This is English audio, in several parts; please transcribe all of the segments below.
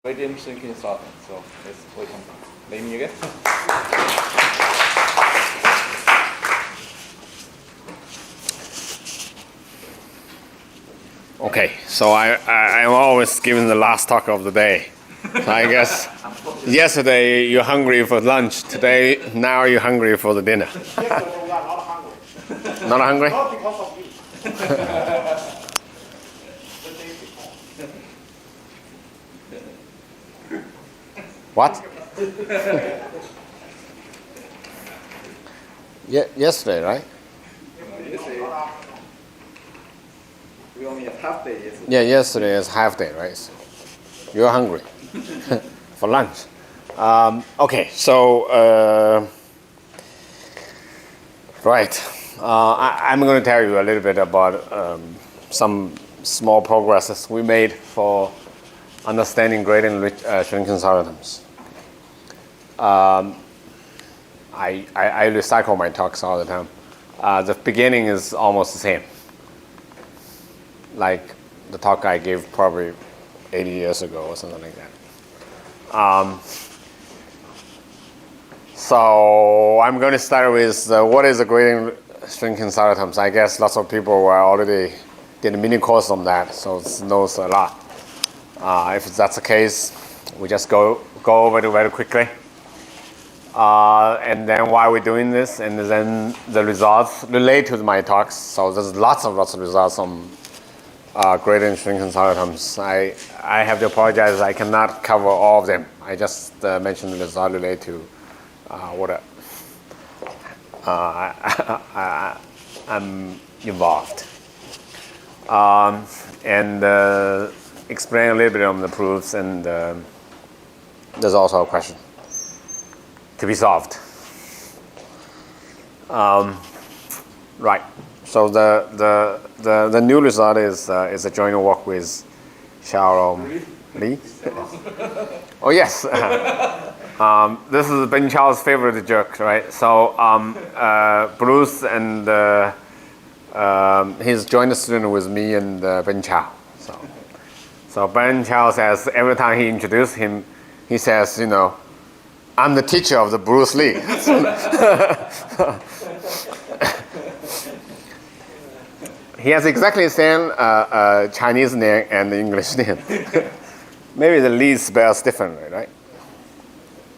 Gradient shrinking solitons. So let's welcome Amy again. Okay, so I'm always giving the last talk of the day. So I guess yesterday you're hungry for lunch. Today, now you're hungry for the dinner. Yesterday we are not hungry. Not hungry? Not because of you. The day before. What? Yesterday, right? We only have half day yesterday. Yeah, yesterday is half day, right? So you're hungry for lunch. Okay, so right. I'm going to tell you a little bit about some small progresses we made for understanding gradient shrinking solitons. I recycle my talks all the time. The beginning is almost the same, like the talk I gave probably 80 years ago or something like that. So I'm going to start with what is a gradient shrinking solitons. I guess lots of people already did a mini course on that, so it knows a lot. If that's the case, we just go over it very quickly. And then why we're doing this, and then the results relate to my talks. So there's lots of results on gradient shrinking solitons. I have to apologize, I cannot cover all of them. I just mentioned the result relate to what I'm involved. And explain a little bit on the proofs, and there's also a question to be solved. Right. So the new result is a joint work with Xiaolong Li. Oh yes. This is Ben Chao's favorite joke, right? So Bruce and he's joint student with me and Ben Chao. So Ben Chao says every time he introduces him, he says, you know, I'm the teacher of the Bruce Lee. He has exactly the same Chinese name and English name. Maybe the Lee spells differently, right?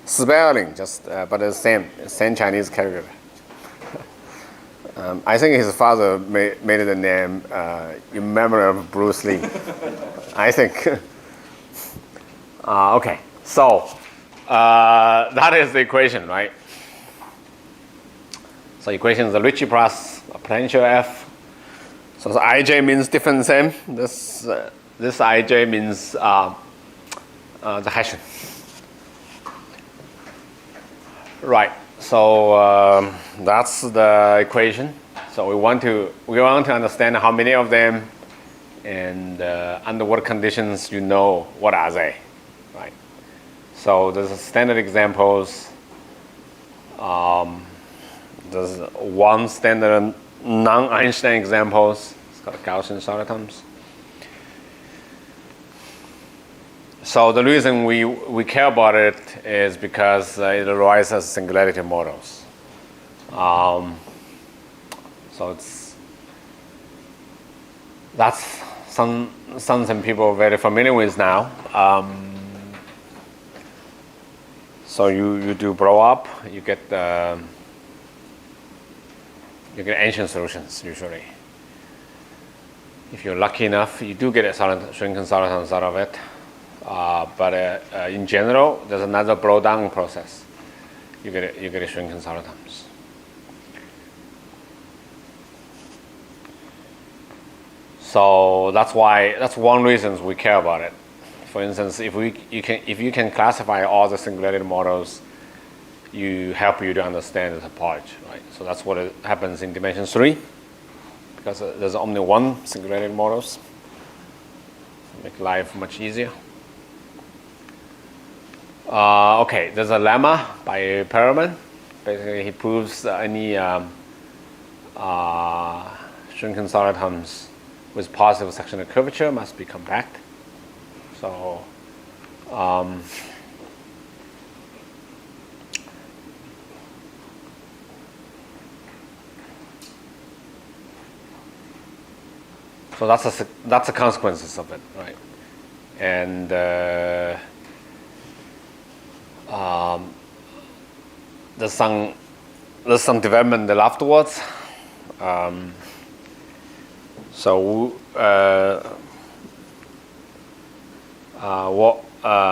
Spelling, just but the same Chinese character. I think his father made the name in memory of Bruce Lee. I think. Okay, so that is the equation, right? So equation is the Ricci plus a potential F. So the Ij means different same. This Ij means the Hessian. Right. So that's the equation. So we want to understand how many of them, and under what conditions you know what are they, right? So there's standard examples. There's one standard non-Einstein examples. It's called Gaussian solitons. So the reason we care about it is because it arises as singularity models. So that's something people are very familiar with now. So you do blow up, you get ancient solutions usually. If you're lucky enough, you do get a shrinking solitons out of it. But in general, there's another blow down process. You get a shrinking solitons. So that's one reason we care about it. For instance, if you can classify all the singularity models, help you to understand the topology, right? So that's what happens in dimension 3, because there's only one singularity models. Make life much easier. Okay, there's a lemma by Perelman. Basically, he proves any shrinking solitons with positive sectional curvature must be compact. So So that's the consequences of it, right? And there's some development afterwards.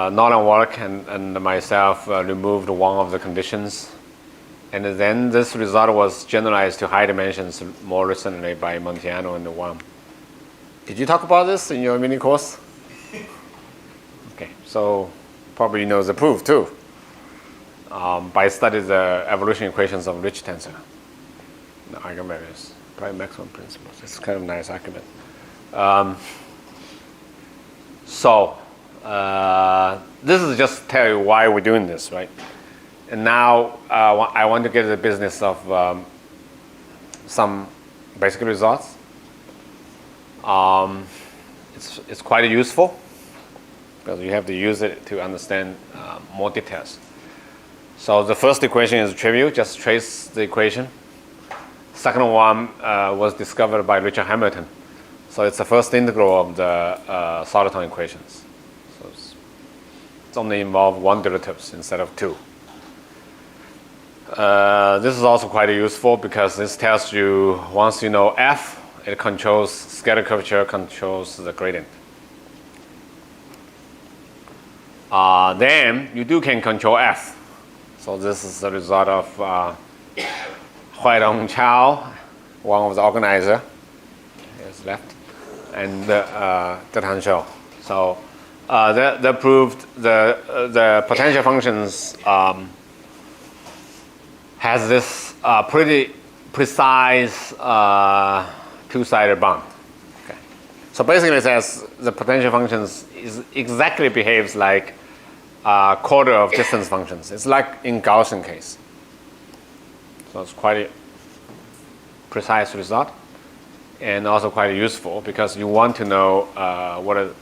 Nolan work and myself removed one of the conditions, and then this result was generalized to high dimensions more recently by Montiano and Wang. Did you talk about this in your mini course? Okay, so probably you know the proof too. By studying the evolution equations of Ricci tensor, the eigenvalues, prime maximum principles. It's kind of a nice argument. This is just tell you why we're doing this, right? And now I want to get to the business of some basic results. It's quite useful because you have to use it to understand more details. So the first equation is trivial, just trace the equation. Second one was discovered by Richard Hamilton. So it's the first integral of the soliton equations. So it's only involve one derivatives instead of two. This is also quite useful because this tells you once you know f, it controls scalar curvature, controls the gradient. Then you can control f. So this is the result of Huaidong Chao, one of the organizer, is left, and Detan Shou. So they proved the potential functions has this pretty precise two-sided bond. Okay. So basically it says the potential functions exactly behaves like quarter of distance functions. It's like in Gaussian case. So it's quite a precise result and also quite useful because you want to know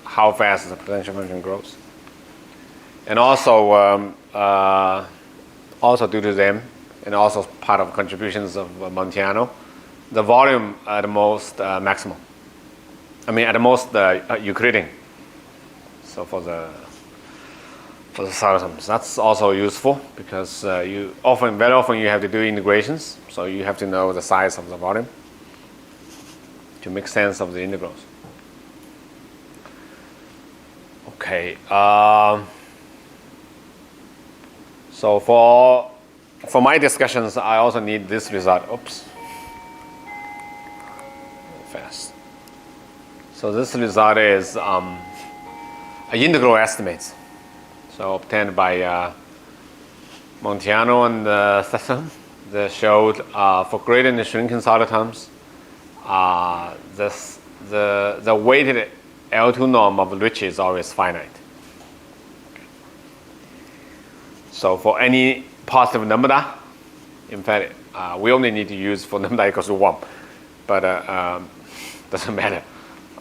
how fast the potential function grows. And also due to them, and also part of contributions of Montiano, the volume at most maximum. I mean, at most Euclidean. So for the solitons, that's also useful because very often you have to do integrations, so you have to know the size of the volume to make sense of the integrals. Okay. So for my discussions, I also need this result. Oops. Fast. So this result is integral estimates. So obtained by Montiano and Sessom. They showed for gradient and shrinking solitons, the weighted L2 norm of Ricci is always finite. So for any positive lambda, in fact, we only need to use for lambda equals to 1, but doesn't matter.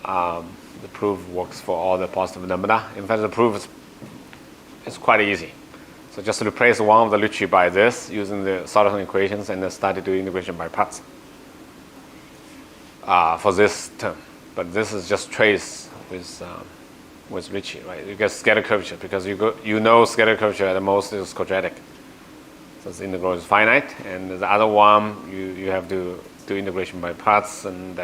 The proof works for all the positive lambda. In fact, the proof is quite easy. So just replace one of the Ricci by this using the soliton equations and then start to do integration by parts for this term. But this is just trace with Ricci, right? You get scalar curvature because you know scalar curvature at the most is quadratic. So the integral is finite, and the other one you have to do integration by parts, and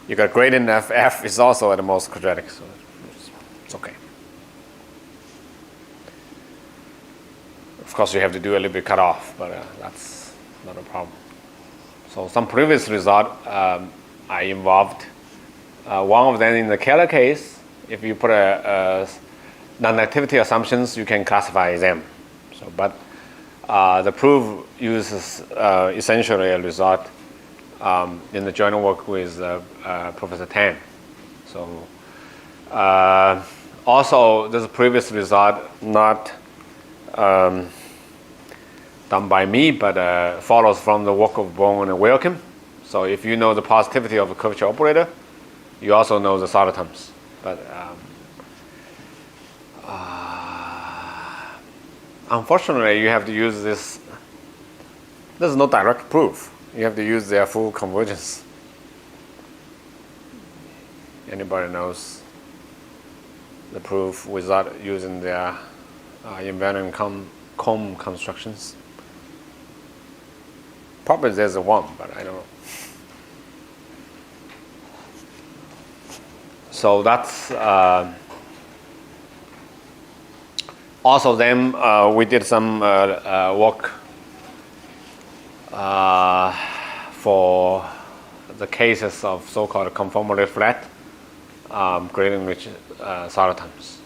you got gradient of f is also at the most quadratic, so it's okay. Of course, you have to do a little bit cut off, but that's not a problem. So some previous result I involved. One of them in the Keller case, if you put a non-activity assumptions, you can classify them. So, but the proof uses essentially a result in the joint work with Professor Tan. So also, there's a previous result not done by me, but follows from the work of Bohm and Wilkin. So if you know the positivity of a curvature operator, you also know the solitons. But unfortunately, you have to use this. There's no direct proof. You have to use their full convergence. Anybody knows the proof without using their invariant comb constructions? Probably there's a one, but I don't know. So that's also then we did some work for the cases of so-called conformally flat gradient-rich solitons.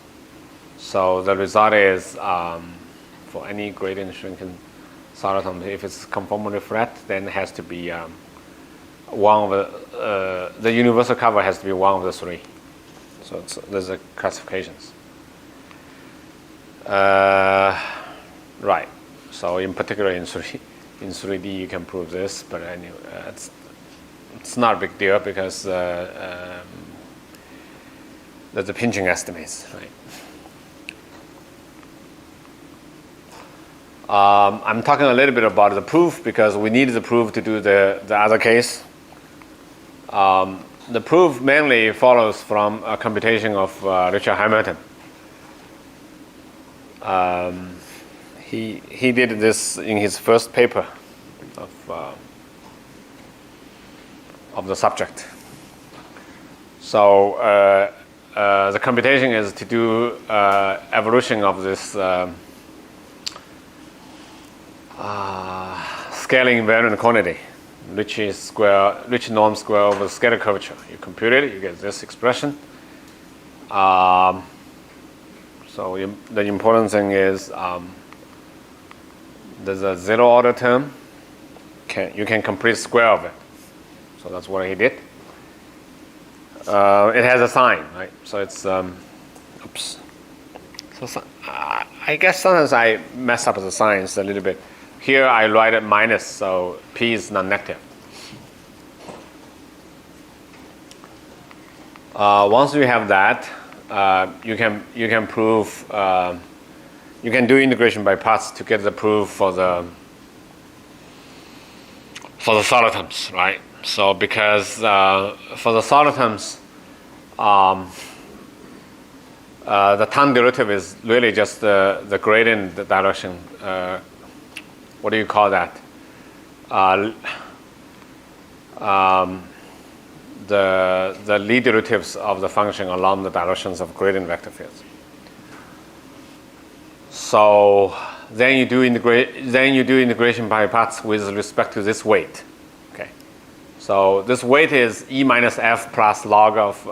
So the result is for any gradient shrinking soliton, if it's conformally flat, then it has to be one of the universal cover has to be one of the three. So there's a classifications. Right. So in particular in 3D you can prove this, but anyway, it's not a big deal because there's the pinching estimates, right? I'm talking a little bit about the proof because we need the proof to do the other case. The proof mainly follows from a computation of Richard Hamilton. He did this in his first paper of the subject. So the computation is to do evolution of this scaling invariant quantity, Ricci norm square over scalar curvature. You compute it, you get this expression. So the important thing is there's a zero order term. You can complete square of it. So that's what he did. It has a sign, right? So it's oops. So I guess sometimes I mess up the signs a little bit. Here I write it minus, so P is non-negative. Once you have that, you can prove you can do integration by parts to get the proof for the solitons, right? So because for the solitons, the time derivative is really just the gradient direction. What do you call that? The lead derivatives of the function along the directions of gradient vector fields. So then you do integration by parts with respect to this weight. Okay. So this weight is E minus F plus log of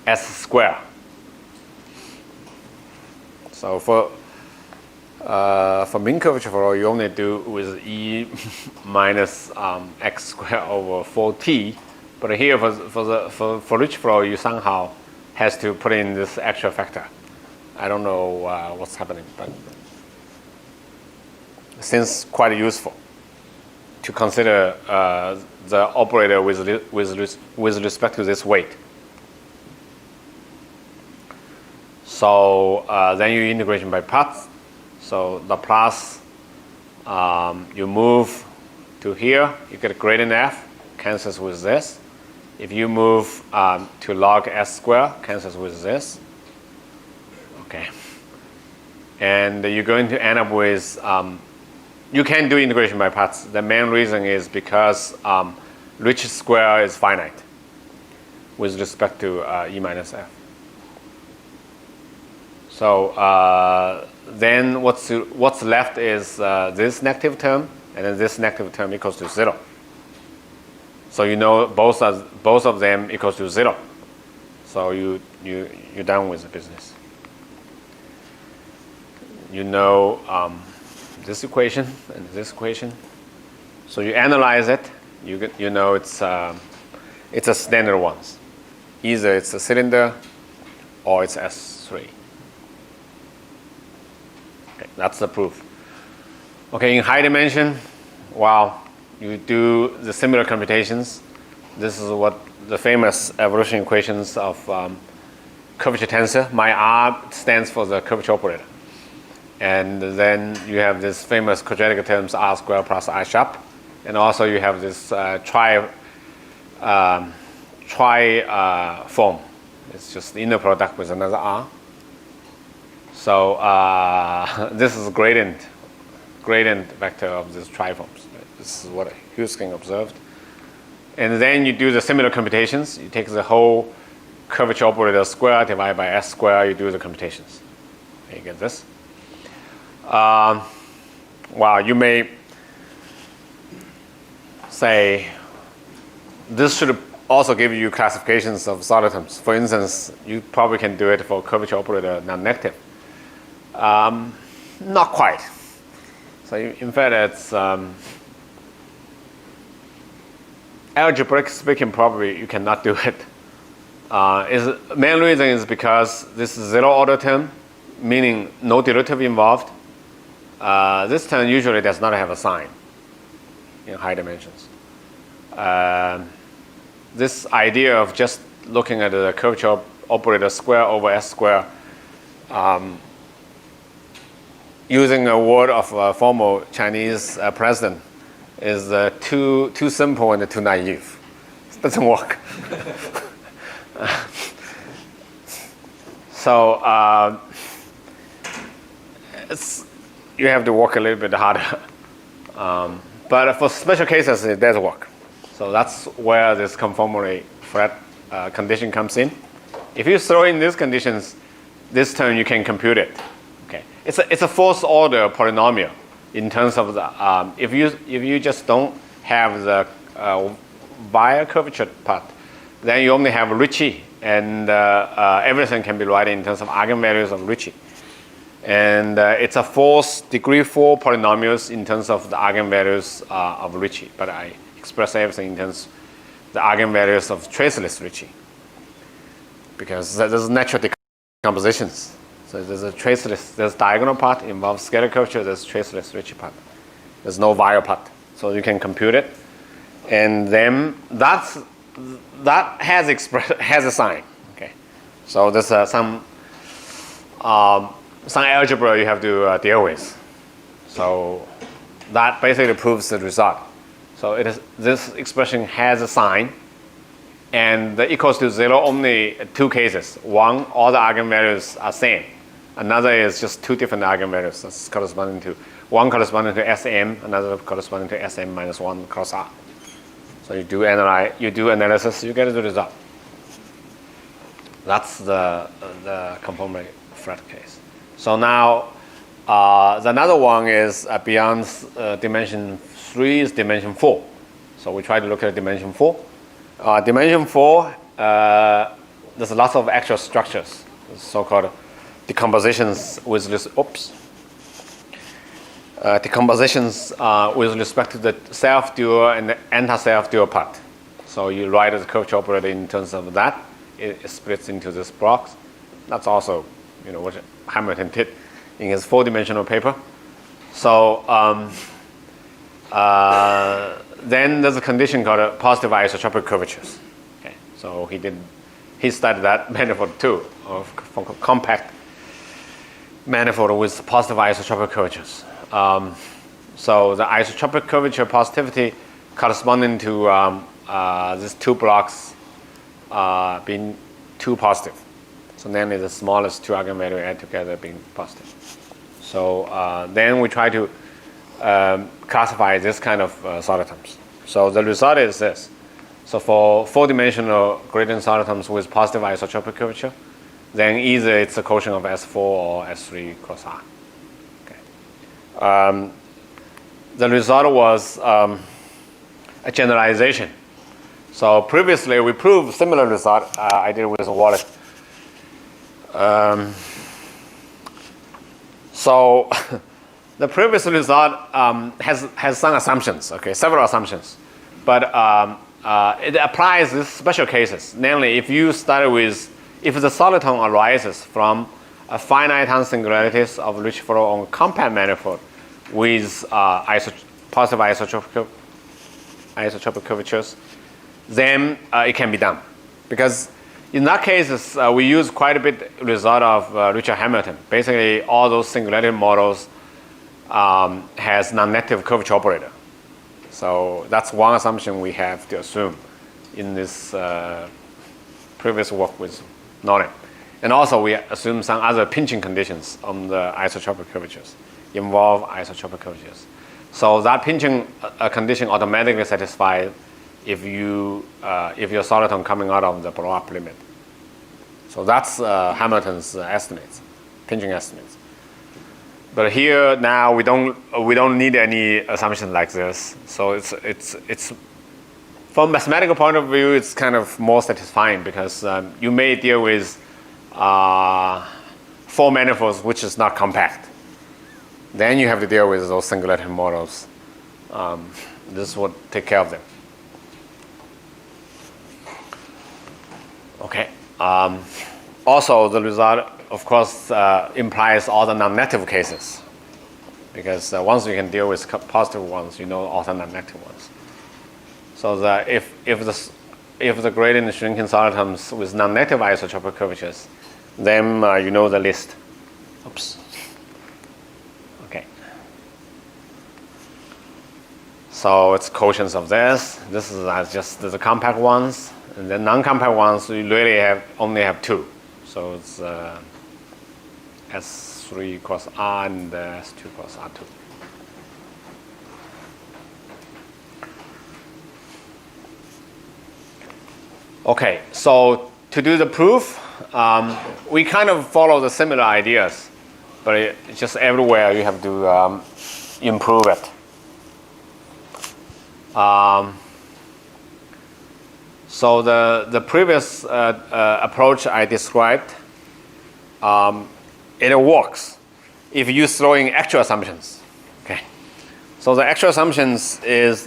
S square. So for mean curvature flow, you only do with E minus X square over 4T. But here for Ricci flow, you somehow has to put in this extra factor. I don't know what's happening, but it seems quite useful to consider the operator with respect to this weight. So then you integration by parts. So the plus, you move to here, you get a gradient F, cancels with this. If you move to log S square, cancels with this. Okay. And you're going to end up with, you can do integration by parts. The main reason is because Ricci square is finite with respect to E minus F. So then what's left is this negative term, and then this negative term equals to 0. So you know both of them equals to 0. So you're done with the business. You know this equation and this equation. So you analyze it. You know it's a standard ones. Either it's a cylinder or it's S3. Okay, that's the proof. Okay, in high dimension, well, you do the similar computations. This is what the famous evolution equations of curvature tensor. My R stands for the curvature operator. And then you have this famous quadratic terms r squared plus I sharp. And also you have this tri form. It's just the inner product with another r. So this is gradient vector of these triforms. This is what Huysking observed. And then you do the similar computations. You take the whole curvature operator square divided by s square. You do the computations. And you get this. Well, you may say this should also give you classifications of solitons. For instance, you probably can do it for curvature operator non-negative. Not quite. So in fact, it's algebraic speaking, probably you cannot do it. Main reason is because this is zero order term, meaning no derivative involved. This term usually does not have a sign in high dimensions. This idea of just looking at the curvature operator square over s square, using a word of a former Chinese president, is too simple and too naive. It doesn't work. So you have to work a little bit harder. But for special cases, it does work. So that's where this conformally flat condition comes in. If you throw in these conditions, this term you can compute it. Okay, it's a fourth order polynomial in terms of the if you just don't have the via curvature part, then you only have Ricci, and everything can be written in terms of eigenvalues of Ricci. And it's a degree 4 polynomials in terms of the eigenvalues of Ricci, but I express everything in terms of the eigenvalues of traceless Ricci, because there's natural decompositions. So there's a traceless, there's diagonal part involves scalar curvature, there's traceless Ricci part. There's no via part. So you can compute it. And then that has a sign. Okay. So there's some algebra you have to deal with. So that basically proves the result. So this expression has a sign, and the equals to 0 only two cases. One, all the eigenvalues are same. Another is just two different eigenvalues. That's corresponding to one corresponding to Sm, another corresponding to Sm minus 1 cross R. So you do analysis, you get the result. That's the conformally flat case. So now the another one is beyond dimension 3 is dimension 4. So we try to look at dimension 4. Dimension 4, there's lots of actual structures, so-called decompositions with respect to the self-dual and the anti-self-dual part. So you write the curvature operator in terms of that. It splits into these blocks. That's also, what Hamilton did in his 4-dimensional paper. So then there's a condition called positive isotropic curvatures. Okay, so he studied that manifold too, of compact manifold with positive isotropic curvatures. So the isotropic curvature positivity corresponding to these two blocks being two positive. So namely the smallest two eigenvalues add together being positive. So then we try to classify this kind of solitons. So the result is this. So for 4-dimensional gradient solitons with positive isotropic curvature, then either it's a quotient of S4 or S3 cross R. Okay. The result was a generalization. So previously we proved similar result I did with Wallet. So the previous result has some assumptions, okay, several assumptions, but it applies to special cases. Namely, if the soliton arises from a finite time singularities of Ricci flow on compact manifold with positive isotropic curvatures, then it can be done, because In that case, we use quite a bit result of Ricci Hamilton. Basically, all those singularity models has non-negative curvature operator. So that's one assumption we have to assume in this previous work with Nonnegative. And also we assume some other pinching conditions on the isotropic curvatures, involve isotropic curvatures. So that pinching condition automatically satisfied if your soliton coming out of the blow-up limit. So that's Hamilton's estimates, pinching estimates. But here now we don't need any assumption like this. So it's from mathematical point of view, it's kind of more satisfying because you may deal with 4 manifolds which is not compact. Then you have to deal with those singularity models. This would take care of them. Okay. Also, the result, of course, implies all the non-negative cases, because once you can deal with positive ones, you know all the non-negative ones. So if the gradient shrinking solitons with non-negative isotropic curvatures, then you know the list. Oops. Okay. So it's quotients of this. This is just the compact ones. And the non-compact ones, we really only have 2. So it's S3 cross R and S2 cross R2. Okay, so to do the proof, we kind of follow the similar ideas, but just everywhere you have to improve it. So the previous approach I described, it works if you throw in actual assumptions. Okay, so the actual assumptions is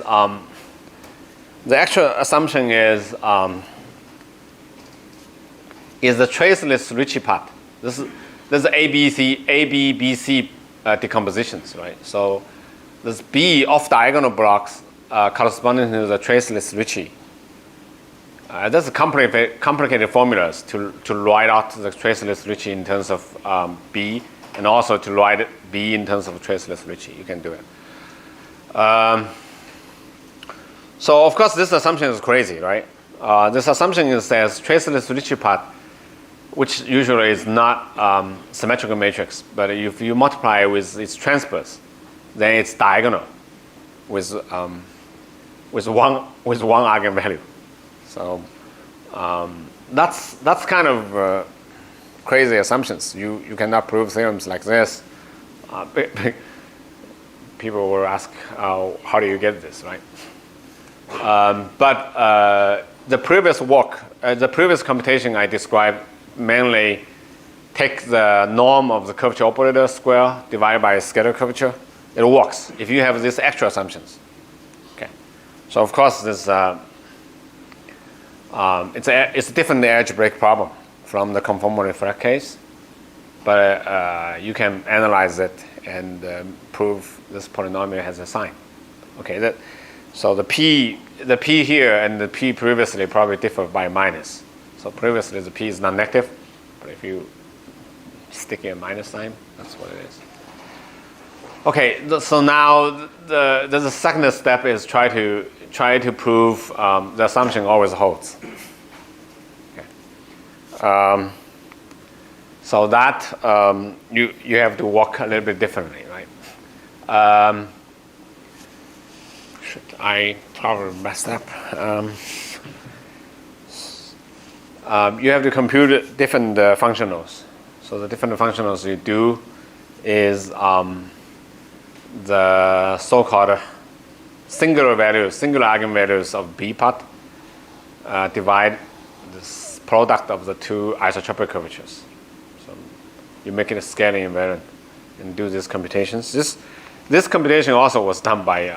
the traceless Ricci part. This is A, B, B, C decompositions, right? So this B off diagonal blocks corresponding to the traceless Ricci. That's complicated formulas to write out the traceless Ricci in terms of B, and also to write B in terms of traceless Ricci. You can do it. So of course this assumption is crazy, right? This assumption says traceless Ricci part, which usually is not symmetrical matrix, but if you multiply with its transpose, then it's diagonal with one eigenvalue. So that's kind of crazy assumptions. You cannot prove theorems like this. People will ask, how do you get this, right? But the previous work, the previous computation I described mainly take the norm of the curvature operator square divided by scalar curvature. It works if you have these extra assumptions. Okay, so of course this it's a different algebraic problem from the conformal refract case, but you can analyze it and prove this polynomial has a sign. Okay, so the p here and the p previously probably differ by minus. So previously the p is non-negative, but if you stick a minus sign, that's what it is. Okay, so now the second step is try to prove the assumption always holds. Okay. So that you have to work a little bit differently, right? I probably messed up. You have to compute different functionals. So the different functionals you do is the so-called singular eigenvalues of B part divide this product of the 2 isotropic curvatures. So you make it a scaling invariant and do these computations. This computation also was done by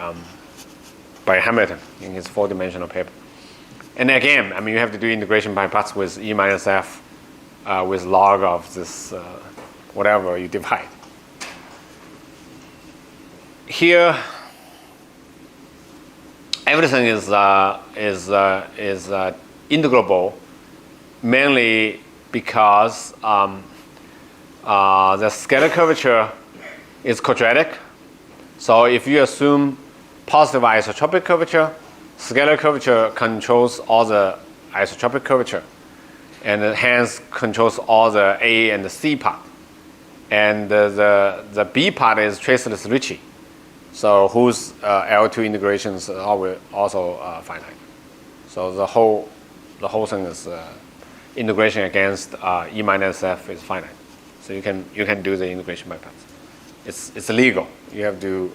Hamilton in his 4-dimensional paper. And again, I mean, you have to do integration by parts with E minus F with log of this whatever you divide. Here, everything is integrable mainly because the scalar curvature is quadratic. So if you assume positive isotropic curvature, scalar curvature controls all the isotropic curvature, and it hence controls all the A and the C part. And the B part is traceless Ricci, so whose L2 integrations are also finite. So the whole thing is integration against E minus F is finite. So you can do the integration by parts. It's illegal. You have to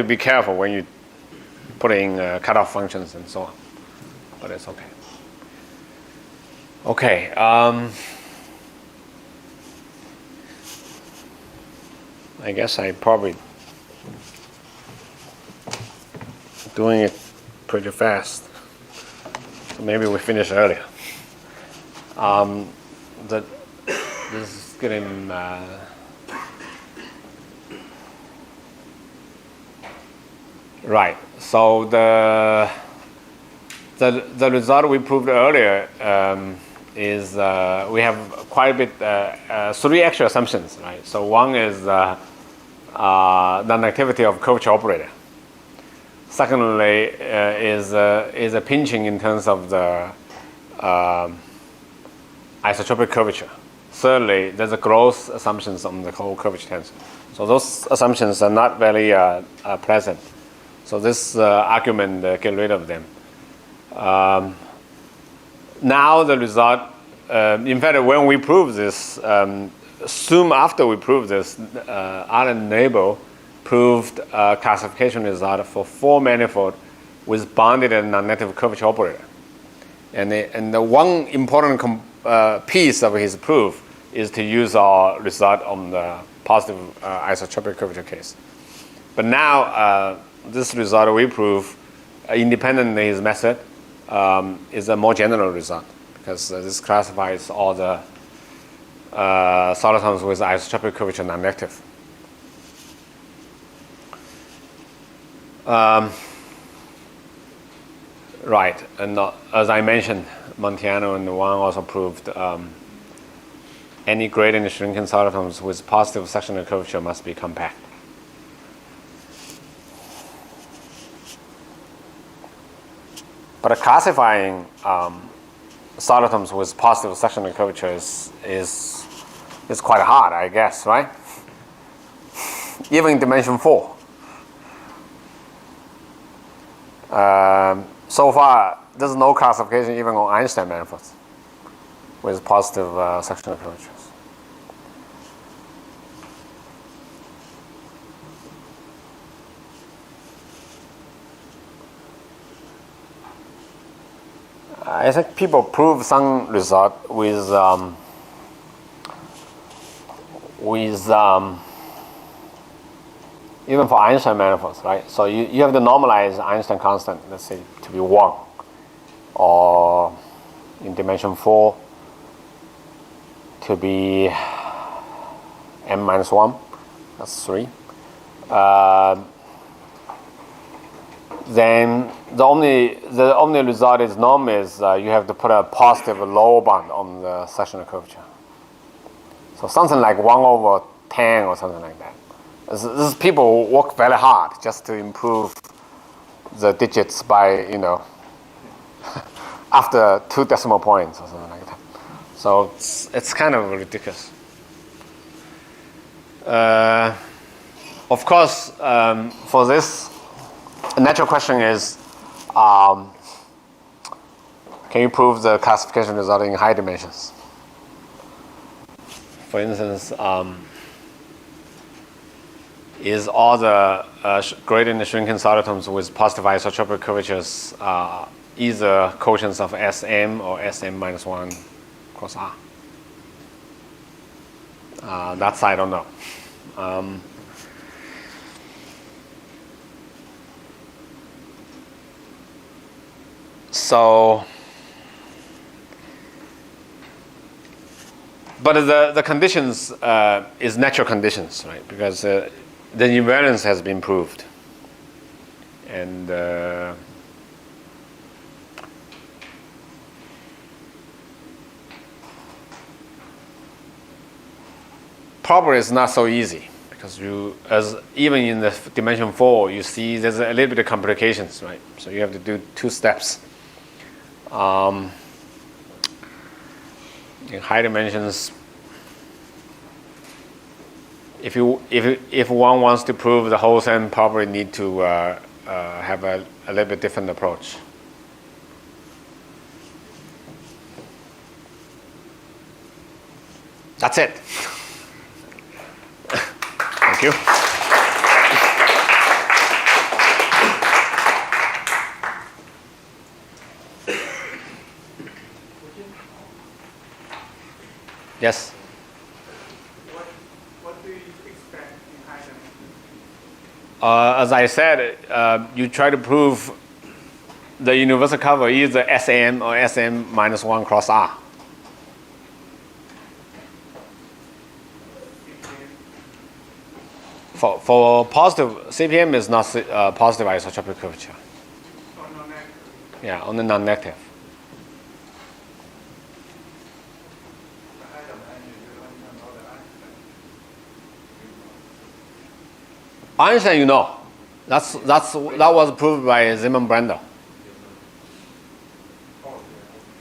be careful when you put in cutoff functions and so on. But it's okay. Okay. I guess I probably doing it pretty fast. So maybe we finish earlier. This is getting right. So the result we proved earlier is we have quite a bit, 3 extra assumptions, right? So one is non-activity of curvature operator. Secondly, is a pinching in terms of the isotropic curvature. Thirdly, there's a growth assumptions on the whole curvature tensor. So those assumptions are not very pleasant. So this argument get rid of them. Now the result, in fact, when we prove this, soon after we prove this, Allen and Nabel proved classification result for 4 manifold with bounded and non-negative curvature operator. And the one important piece of his proof is to use our result on the positive isotropic curvature case. But now this result we prove independently his method is a more general result, because this classifies all the solitons with isotropic curvature non-negative. Right, and as I mentioned, Montiano and Wang also proved any gradient shrinking solitons with positive sectional curvature must be compact. But classifying solitons with positive sectional curvature is quite hard, I guess, right? Even in dimension 4. So far, there's no classification even on Einstein manifolds with positive sectional curvatures. I think people prove some result with even for Einstein manifolds, right? So you have to normalize Einstein constant, let's say, to be 1, or in dimension 4 to be m minus 1. That's 3. Then the only result is norm is you have to put a positive lower bound on the sectional curvature. So something like 1/10 or something like that. This people work very hard just to improve the digits by, after 2 decimal points or something like that. So it's kind of ridiculous. Of course, for this, the natural question is, can you prove the classification result in high dimensions? For instance, is all the gradient shrinking solitons with positive isotropic curvatures either quotients of Sm or Sm minus 1 cross R? That's I don't know. So, but the conditions is natural conditions, right? Because the invariance has been proved, and property is not so easy because even in the dimension 4, you see there's a little bit of complications, right? So you have to do 2 steps. In high dimensions, if one wants to prove the whole set, probably need to have a little bit different approach. That's it. Thank you. Yes. What do you expect in high dimension? As I said, you try to prove the universal cover either Sm or Sm minus 1 cross R. For positive, CPM is not positive isotropic curvature. Or non-negative? Yeah, only non-negative. Einstein, that was proved by Zeeman-Brendel.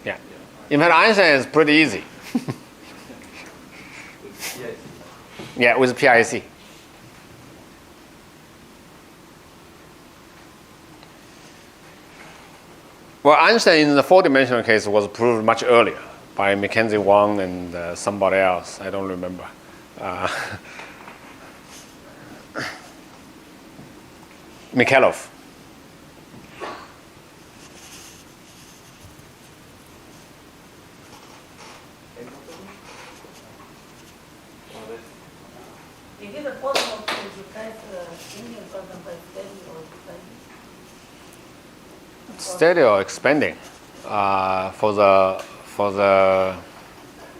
Yeah, in fact, Einstein is pretty easy. Yeah, with PIC. Well, Einstein in the 4-dimensional case was proved much earlier by Mackenzie Wang and somebody else. I don't remember. Mikhailov. Is it possible to replace Indian quantum by steady or expanding? Steady or expanding for the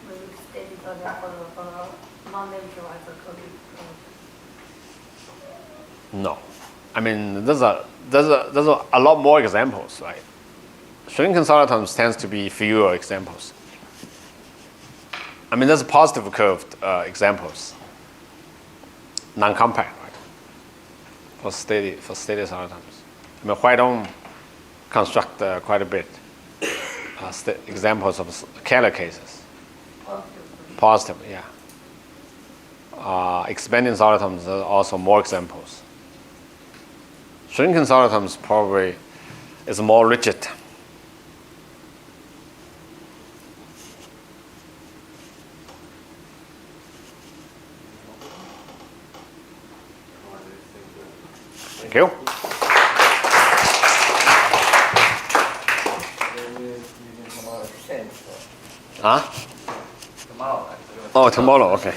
Maybe steady for the non-negative isotropic. no. I mean, there's a lot more examples, right? Shrinking solitons tends to be fewer examples. I mean, there's positive curved examples, non-compact, right? For steady solitons. I mean, Huaidong construct quite a bit examples of Kähler cases. Positive, yeah. Expanding solitons are also more examples. Shrinking solitons probably is more rigid. Thank you. Huh? Tomorrow. Oh, tomorrow, okay.